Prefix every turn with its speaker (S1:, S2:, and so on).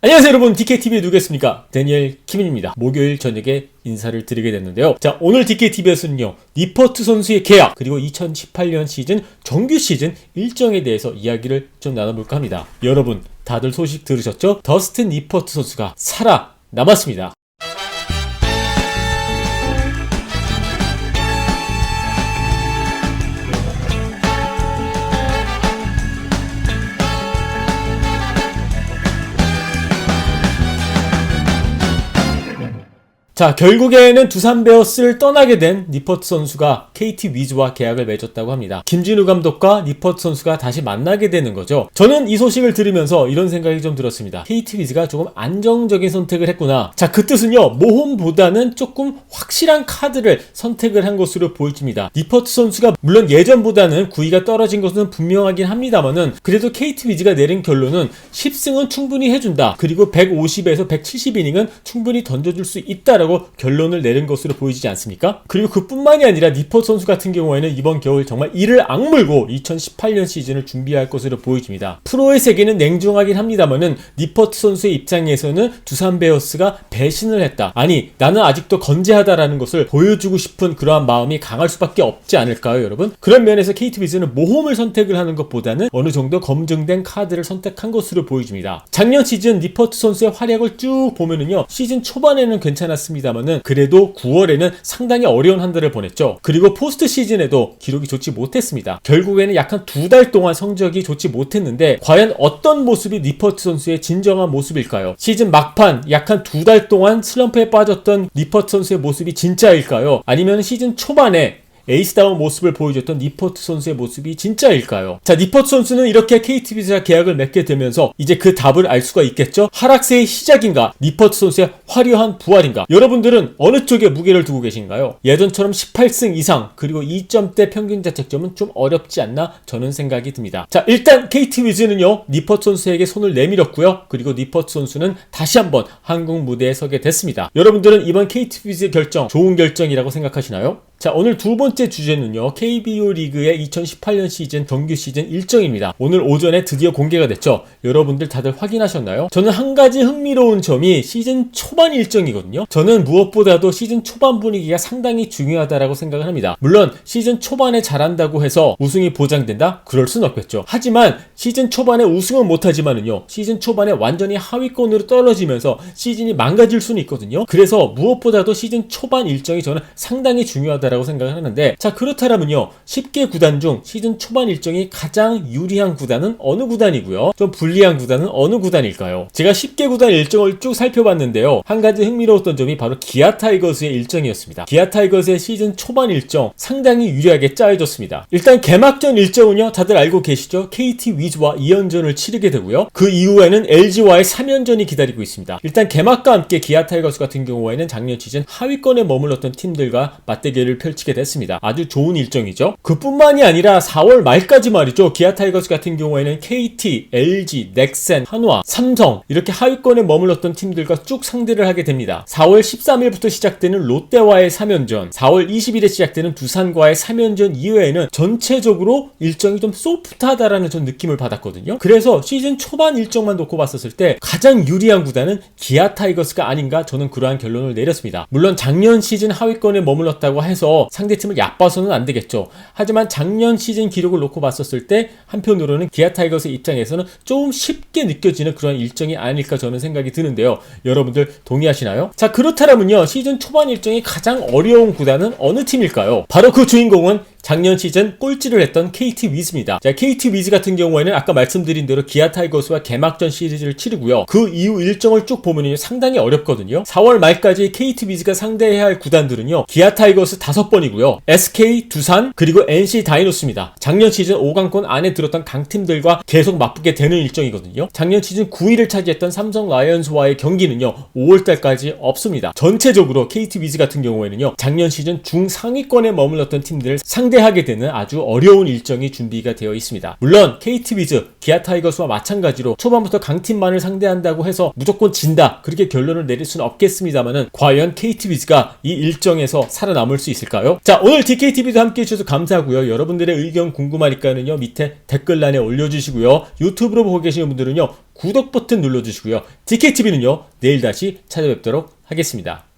S1: 안녕하세요 여러분, DKTV에 누구겠습니까? 데니엘 키민입니다. 목요일 저녁에 인사를 드리게 됐는데요. 자, 오늘 DKTV에서는요 니퍼트 선수의 계약 그리고 2018년 시즌 정규 시즌 일정에 대해서 이야기를 좀 나눠볼까 합니다. 여러분 다들 소식 들으셨죠? 더스틴 니퍼트 선수가 살아남았습니다. 자, 결국에는 두산 베어스를 떠나게 된 니퍼트 선수가 KT 위즈와 계약을 맺었다고 합니다. 김진우 감독과 니퍼트 선수가 다시 만나게 되는 거죠. 저는 이 소식을 들으면서 이런 생각이 좀 들었습니다. KT 위즈가 조금 안정적인 선택을 했구나. 자, 그 뜻은요, 모험보다는 조금 확실한 카드를 선택을 한 것으로 보입니다. 니퍼트 선수가 물론 예전보다는 구위가 떨어진 것은 분명하긴 합니다만은 그래도 KT 위즈가 내린 결론은 10승은 충분히 해준다. 그리고 150에서 170이닝은 충분히 던져줄 수 있다라고 결론을 내린 것으로 보이지 않습니까? 그리고 그뿐만이 아니라 니퍼트 선수 같은 경우에는 이번 겨울 정말 이를 악물고 2018년 시즌을 준비할 것으로 보여집니다. 프로의 세계는 냉정하긴 합니다만은 니퍼트 선수의 입장에서는 두산 베어스가 배신을 했다. 아니, 나는 아직도 건재하다라는 것을 보여주고 싶은 그러한 마음이 강할 수밖에 없지 않을까요, 여러분? 그런 면에서 KT 위즈는 모험을 선택을 하는 것보다는 어느 정도 검증된 카드를 선택한 것으로 보여집니다. 작년 시즌 니퍼트 선수의 활약을 쭉 보면은요, 시즌 초반에는 괜찮았습니다만은 그래도 9월에는 상당히 어려운 한 달을 보냈죠. 그리고 포스트 시즌에도 기록이 좋지 못했습니다. 결국에는 약 한 2달 동안 성적이 좋지 못했는데 과연 어떤 모습이 니퍼트 선수의 진정한 모습일까요? 시즌 막판 약 한 2달 동안 슬럼프에 빠졌던 니퍼트 선수의 모습이 진짜일까요? 아니면 시즌 초반에 에이스다운 모습을 보여줬던 니퍼트 선수의 모습이 진짜일까요? 자, 니퍼트 선수는 이렇게 KT 위즈와 계약을 맺게 되면서 이제 그 답을 알 수가 있겠죠? 하락세의 시작인가? 니퍼트 선수의 화려한 부활인가? 여러분들은 어느 쪽에 무게를 두고 계신가요? 예전처럼 18승 이상 그리고 2점대 평균 자책점은 좀 어렵지 않나 저는 생각이 듭니다. 자, 일단 KT 위즈는요 니퍼트 선수에게 손을 내밀었고요. 그리고 니퍼트 선수는 다시 한번 한국 무대에 서게 됐습니다. 여러분들은 이번 KT 위즈의 결정 좋은 결정이라고 생각하시나요? 자, 오늘 두 번째 주제는요, KBO 리그의 2018년 시즌 정규 시즌 일정입니다. 오늘 오전에 드디어 공개가 됐죠. 여러분들 다들 확인하셨나요? 저는 한 가지 흥미로운 점이 시즌 초반 일정이거든요. 저는 무엇보다도 시즌 초반 분위기가 상당히 중요하다라고 생각을 합니다. 물론 시즌 초반에 잘한다고 해서 우승이 보장된다? 그럴 순 없겠죠. 하지만 시즌 초반에 우승은 못하지만은요, 시즌 초반에 완전히 하위권으로 떨어지면서 시즌이 망가질 수는 있거든요. 그래서 무엇보다도 시즌 초반 일정이 저는 상당히 중요하다 라고 생각을 하는데, 자, 그렇다면요 10개 구단 중 시즌 초반 일정이 가장 유리한 구단은 어느 구단이고요, 좀 불리한 구단은 어느 구단일까요? 제가 10개 구단 일정을 쭉 살펴봤는데요, 한 가지 흥미로웠던 점이 바로 기아 타이거즈의 일정이었습니다. 기아 타이거즈의 시즌 초반 일정 상당히 유리하게 짜여졌습니다. 일단 개막전 일정은요 다들 알고 계시죠? KT 위즈와 2연전을 치르게 되고요, 그 이후에는 LG와의 3연전이 기다리고 있습니다. 일단 개막과 함께 기아 타이거즈 같은 경우에는 작년 시즌 하위권에 머물렀던 팀들과 맞대결을 펼치게 됐습니다. 아주 좋은 일정이죠. 그뿐만이 아니라 4월 말까지 말이죠, 기아 타이거즈 같은 경우에는 KT, LG, 넥센, 한화, 삼성 이렇게 하위권에 머물렀던 팀들과 쭉 상대를 하게 됩니다. 4월 13일부터 시작되는 롯데와의 3연전, 4월 20일에 시작되는 두산과의 3연전 이외에는 전체적으로 일정이 좀 소프트하다라는 전 느낌을 받았거든요. 그래서 시즌 초반 일정만 놓고 봤었을 때 가장 유리한 구단은 기아 타이거즈가 아닌가, 저는 그러한 결론을 내렸습니다. 물론 작년 시즌 하위권에 머물렀다고 해서 상대팀을 얕봐서는 안 되겠죠. 하지만 작년 시즌 기록을 놓고 봤었을 때 한편으로는 기아 타이거즈 입장에서는 좀 쉽게 느껴지는 그런 일정이 아닐까 저는 생각이 드는데요. 여러분들 동의하시나요? 자, 그렇다면요 시즌 초반 일정이 가장 어려운 구단은 어느 팀일까요? 바로 그 주인공은 작년 시즌 꼴찌를 했던 KT 위즈입니다. 자, KT 위즈 같은 경우에는 아까 말씀드린 대로 기아 타이거스와 개막전 시리즈를 치르고요. 그 이후 일정을 쭉 보면 상당히 어렵거든요. 4월 말까지 KT 위즈가 상대해야 할 구단들은요, 기아 타이거스 5번이고요, SK, 두산, 그리고 NC 다이노스입니다. 작년 시즌 5강권 안에 들었던 강팀들과 계속 맞붙게 되는 일정이거든요. 작년 시즌 9위를 차지했던 삼성 라이온즈와의 경기는요 5월달까지 없습니다. 전체적으로 KT 위즈 같은 경우에는요 작년 시즌 중상위권에 머물렀던 팀들을 상대 상대하게 되는 아주 어려운 일정이 준비가 되어 있습니다. 물론 KT 위즈, 기아 타이거스와 마찬가지로 초반부터 강팀만을 상대한다고 해서 무조건 진다 그렇게 결론을 내릴 수는 없겠습니다만은 과연 KT 위즈가 이 일정에서 살아남을 수 있을까요? 자, 오늘 DKTV도 함께 해주셔서 감사하고요. 여러분들의 의견 궁금하니까는요 밑에 댓글란에 올려주시고요. 유튜브로 보고 계시는 분들은요 구독 버튼 눌러주시고요. DKTV는요 내일 다시 찾아뵙도록 하겠습니다.